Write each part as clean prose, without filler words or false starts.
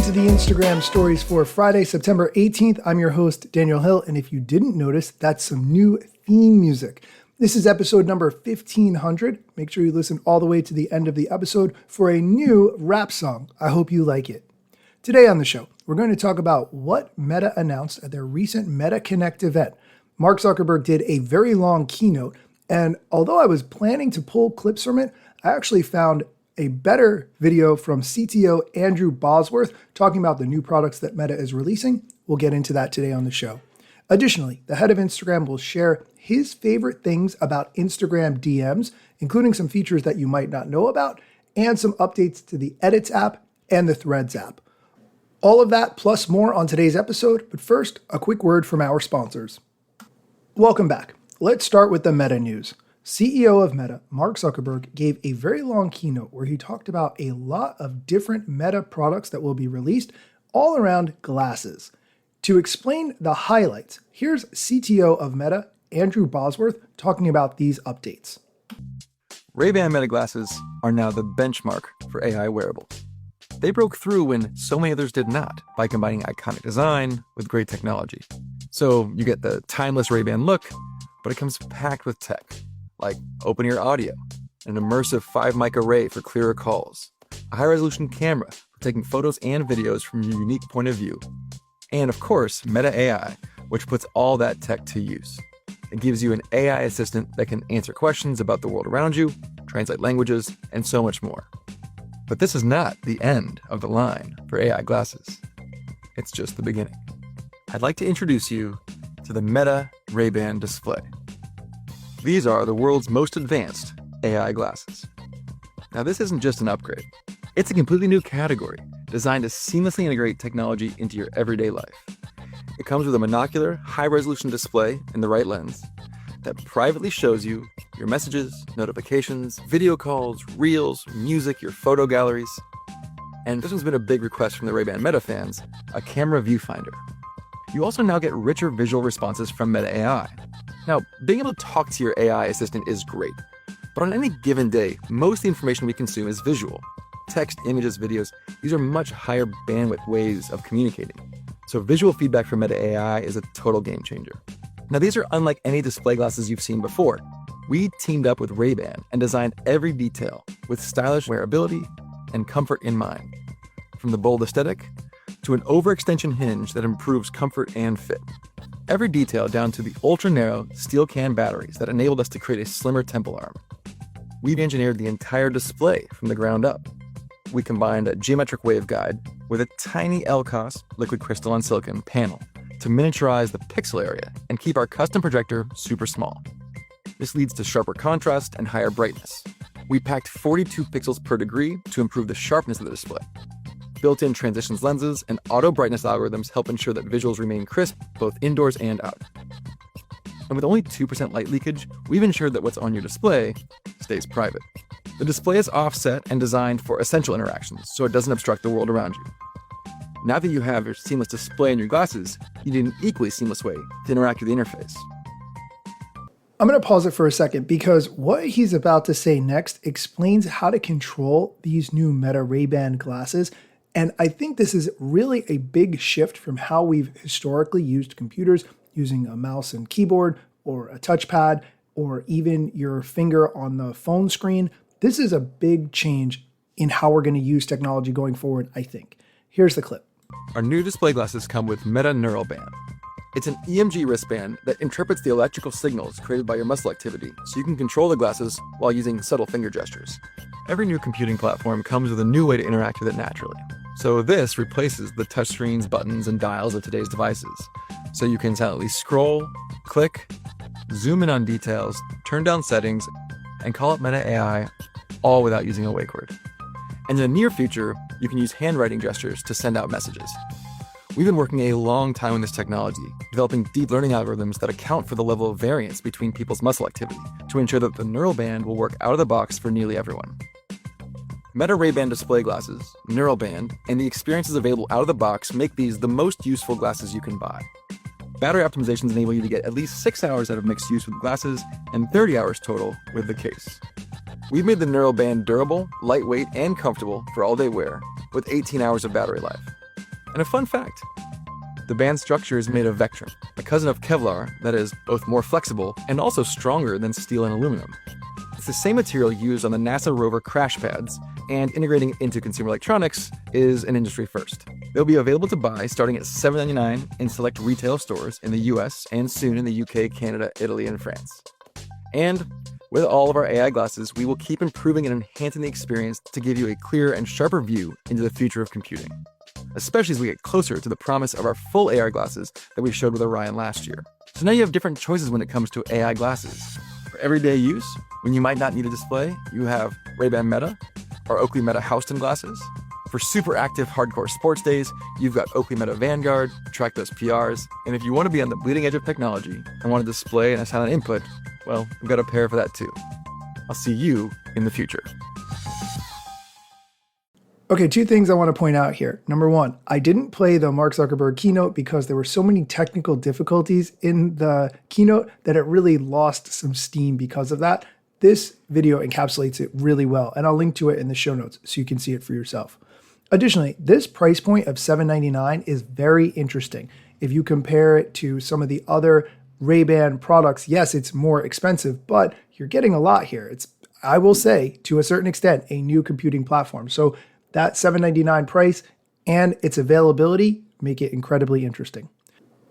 to the Instagram stories for Friday, September 18th. I'm your host, Daniel Hill, and if you didn't notice, that's some new theme music. This is episode number 1500. Make sure you listen all the way to the end of the episode for a new rap song. I hope you like it. Today on the show, we're going to talk about what Meta announced at their recent Meta Connect event. Mark Zuckerberg did a very long keynote, and although I was planning to pull clips from it, I actually found a better video from CTO Andrew Bosworth talking about the new products that Meta is releasing. We'll get into that today on the show. Additionally, the head of Instagram will share his favorite things about Instagram DMs, including some features that you might not know about, and some updates to the Edits app and the Threads app. All of that plus more on today's episode, but first, a quick word from our sponsors. Welcome back. Let's start with the Meta news. CEO of Meta, Mark Zuckerberg, gave a very long keynote where he talked about a lot of different Meta products that will be released all around glasses. To explain the highlights, here's CTO of Meta, Andrew Bosworth, talking about these updates. Ray-Ban Meta glasses are now the benchmark for AI wearables. They broke through when so many others did not by combining iconic design with great technology. So you get the timeless Ray-Ban look, but it comes packed with tech, like open-ear audio, an immersive 5-mic array for clearer calls, a high-resolution camera for taking photos and videos from your unique point of view, and of course, Meta AI, which puts all that tech to use. It gives you an AI assistant that can answer questions about the world around you, translate languages, and so much more. But this is not the end of the line for AI glasses. It's just the beginning. I'd like to introduce you to the Meta Ray-Ban display. These are the world's most advanced AI glasses. Now, this isn't just an upgrade. It's a completely new category designed to seamlessly integrate technology into your everyday life. It comes with a monocular, high-resolution display in the right lens that privately shows you your messages, notifications, video calls, reels, music, your photo galleries. And this one's been a big request from the Ray-Ban Meta fans, a camera viewfinder. You also now get richer visual responses from Meta AI. Now, being able to talk to your AI assistant is great, but on any given day, most of the information we consume is visual. Text, images, videos, these are much higher bandwidth ways of communicating. So visual feedback from Meta AI is a total game changer. Now, these are unlike any display glasses you've seen before. We teamed up with Ray-Ban and designed every detail with stylish wearability and comfort in mind. From the bold aesthetic to an overextension hinge that improves comfort and fit. Every detail down to the ultra-narrow steel can batteries that enabled us to create a slimmer temple arm. We've engineered the entire display from the ground up. We combined a geometric waveguide with a tiny LCOS liquid crystal on silicon panel to miniaturize the pixel area and keep our custom projector super small. This leads to sharper contrast and higher brightness. We packed 42 pixels per degree to improve the sharpness of the display. Built-in transitions lenses and auto brightness algorithms help ensure that visuals remain crisp both indoors and out. And with only 2% light leakage, we've ensured that what's on your display stays private. The display is offset and designed for essential interactions, so it doesn't obstruct the world around you. Now that you have your seamless display in your glasses, you need an equally seamless way to interact with the interface. I'm going to pause it for a second because what he's about to say next explains how to control these new Meta Ray-Ban glasses. And I think this is really a big shift from how we've historically used computers using a mouse and keyboard or a touchpad or even your finger on the phone screen. This is a big change in how we're going to use technology going forward, I think. Here's the clip. Our new display glasses come with Meta Neural Band. It's an EMG wristband that interprets the electrical signals created by your muscle activity so you can control the glasses while using subtle finger gestures. Every new computing platform comes with a new way to interact with it naturally. So this replaces the touchscreens, buttons, and dials of today's devices. So you can silently scroll, click, zoom in on details, turn down settings, and call up Meta AI, all without using a wake word. And in the near future, you can use handwriting gestures to send out messages. We've been working a long time on this technology, developing deep learning algorithms that account for the level of variance between people's muscle activity to ensure that the neural band will work out of the box for nearly everyone. Meta Ray-Ban display glasses, Neural Band, and the experiences available out of the box make these the most useful glasses you can buy. Battery optimizations enable you to get at least 6 hours out of mixed use with glasses and 30 hours total with the case. We've made the Neural Band durable, lightweight, and comfortable for all-day wear with 18 hours of battery life. And a fun fact, the band structure is made of Vectran, a cousin of Kevlar that is both more flexible and also stronger than steel and aluminum. It's the same material used on the NASA rover crash pads, and integrating it into consumer electronics is an industry first. They'll be available to buy starting at $7.99 in select retail stores in the US and soon in the UK, Canada, Italy, and France. And with all of our AI glasses, we will keep improving and enhancing the experience to give you a clearer and sharper view into the future of computing, especially as we get closer to the promise of our full AR glasses that we showed with Orion last year. So now you have different choices when it comes to AI glasses. For everyday use, when you might not need a display, you have Ray-Ban Meta or Oakley Meta Houston glasses. For super active hardcore sports days, you've got Oakley Meta Vanguard, track those PRs. And if you want to be on the bleeding edge of technology and want a display and a silent input, well, we've got a pair for that too. I'll see you in the future. Okay, two things I want to point out here. Number one, I didn't play the Mark Zuckerberg keynote because there were so many technical difficulties in the keynote that it really lost some steam because of that. This video encapsulates it really well, and I'll link to it in the show notes so you can see it for yourself. Additionally, this price point of $799 is very interesting. If you compare it to some of the other Ray-Ban products, yes, it's more expensive, but you're getting a lot here. It's, I will say, to a certain extent, a new computing platform. So that $799 price and its availability make it incredibly interesting.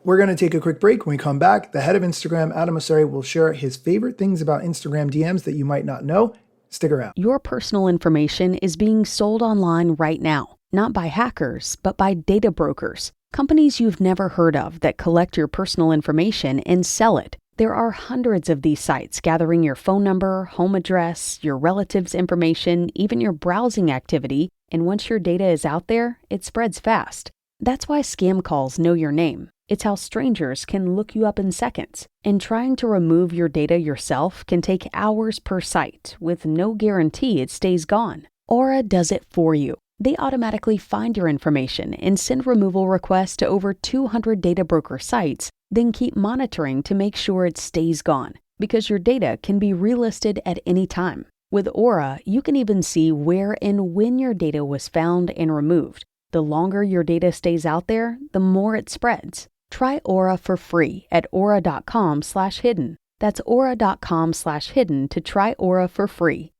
We're going to take a quick break. When we come back, the head of Instagram, Adam Mosseri, will share his favorite things about Instagram DMs that you might not know. Stick around. Your personal information is being sold online right now, not by hackers, but by data brokers, companies you've never heard of that collect your personal information and sell it. There are hundreds of these sites gathering your phone number, home address, your relatives' information, even your browsing activity, and once your data is out there, it spreads fast. That's why scam calls know your name. It's how strangers can look you up in seconds. And trying to remove your data yourself can take hours per site, with no guarantee it stays gone. Aura does it for you. They automatically find your information and send removal requests to over 200 data broker sites, then keep monitoring to make sure it stays gone, because your data can be relisted at any time. With Aura, you can even see where and when your data was found and removed. The longer your data stays out there, the more it spreads. Try Aura for free at aura.com/hidden. That's aura.com/hidden to Try Aura for free.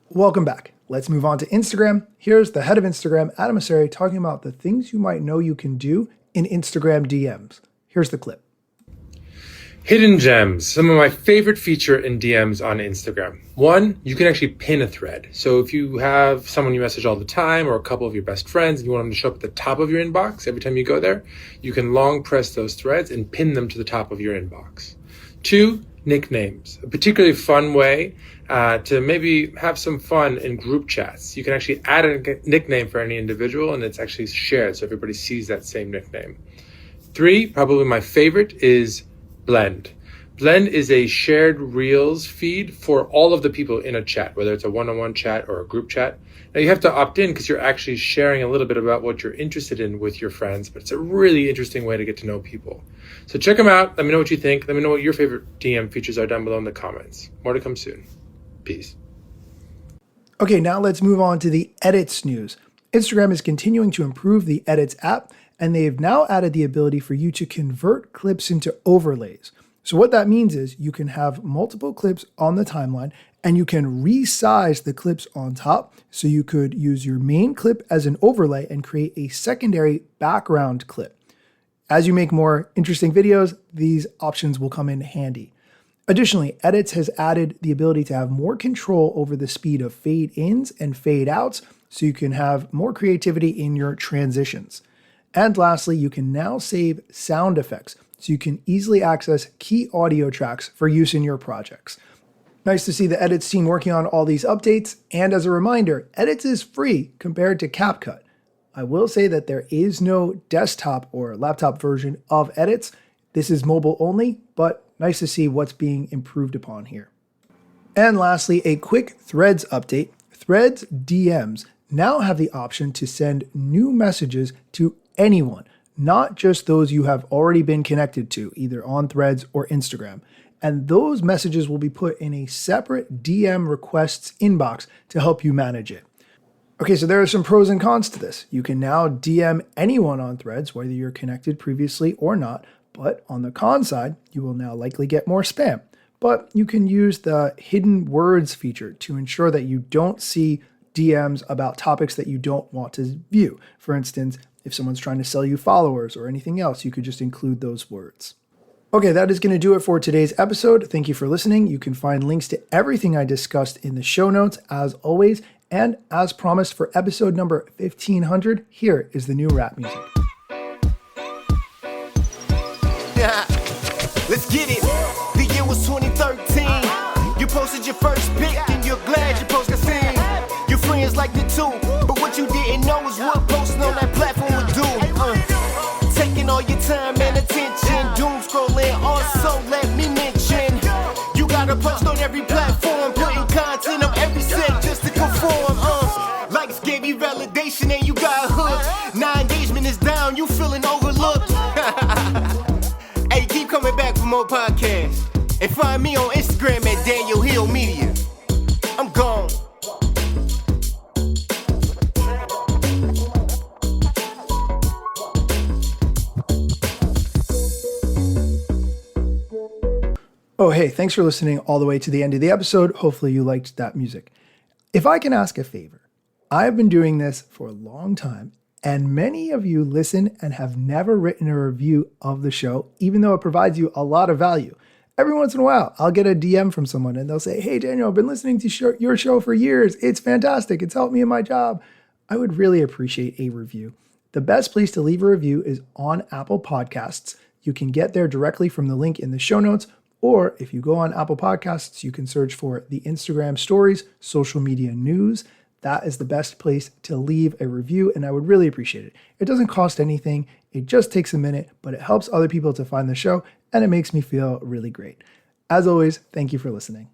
Welcome back. Let's move on to Instagram. Here's the head of Instagram, Adam Mosseri, talking about the things you might know you can do in Instagram DMs. Here's the clip. Hidden gems, some of my favorite feature in DMs on Instagram. One, you can actually pin a thread. So if you have someone you message all the time or a couple of your best friends and you want them to show up at the top of your inbox every time you go there, you can long press those threads and pin them to the top of your inbox. Two, nicknames, a particularly fun way to maybe have some fun in group chats. You can actually add a nickname for any individual and it's actually shared so everybody sees that same nickname. Three, probably my favorite, is Blend. Blend is a shared Reels feed for all of the people in a chat, whether it's a one-on-one chat or a group chat. Now you have to opt in because you're actually sharing a little bit about what you're interested in with your friends, but it's a really interesting way to get to know people. So check them out. Let me know what you think. Let me know what your favorite DM features are down below in the comments. More to come soon. Peace. Okay, now let's move on to the edits news. Instagram is continuing to improve the Edits app, and they've now added the ability for you to convert clips into overlays. So what that means is you can have multiple clips on the timeline and you can resize the clips on top. So you could use your main clip as an overlay and create a secondary background clip. As you make more interesting videos, these options will come in handy. Additionally, Edits has added the ability to have more control over the speed of fade ins and fade outs, so you can have more creativity in your transitions. And lastly, you can now save sound effects, so you can easily access key audio tracks for use in your projects. Nice to see the Edits team working on all these updates, and as a reminder, Edits is free compared to CapCut. I will say that there is no desktop or laptop version of Edits. This is mobile only, but nice to see what's being improved upon here. And lastly, a quick Threads update. Threads DMs now have the option to send new messages to anyone, not just those you have already been connected to, either on Threads or Instagram. And those messages will be put in a separate DM requests inbox to help you manage it. Okay, so there are some pros and cons to this. You can now DM anyone on Threads, whether you're connected previously or not, but on the con side, you will now likely get more spam. But you can use the hidden words feature to ensure that you don't see DMs about topics that you don't want to view. For instance, if someone's trying to sell you followers or anything else, you could just include those words. Okay, that is going to do it for today's episode. Thank you for listening. You can find links to everything I discussed in the show notes, as always. And as promised for episode number 1500, here is the new rap music. Let's get it. The year was 2013. You posted your first pic and you're glad your post got seen. Your friends liked it too, but what you didn't know is what posting on that platform would do. Taking all your time and attention, doom scrolling. Also, let me mention, you gotta post on every platform, putting content on every set just to perform. Likes gave you validation and you got hooked. Now engagement is down, you feeling overlooked. Hey, keep coming back for more podcasts. And find me on Instagram at Daniel Hill Media. I'm gone. Oh, hey, thanks for listening all the way to the end of the episode. Hopefully you liked that music. If I can ask a favor, I've been doing this for a long time, and many of you listen and have never written a review of the show, even though it provides you a lot of value. Every once in a while, I'll get a DM from someone and they'll say, hey, Daniel, I've been listening to your show for years. It's fantastic. It's helped me in my job. I would really appreciate a review. The best place to leave a review is on Apple Podcasts. You can get there directly from the link in the show notes, or if you go on Apple Podcasts, you can search for the Instagram stories, social media news. That is the best place to leave a review, and I would really appreciate it. It doesn't cost anything. It just takes a minute, but it helps other people to find the show, and it makes me feel really great. As always, thank you for listening.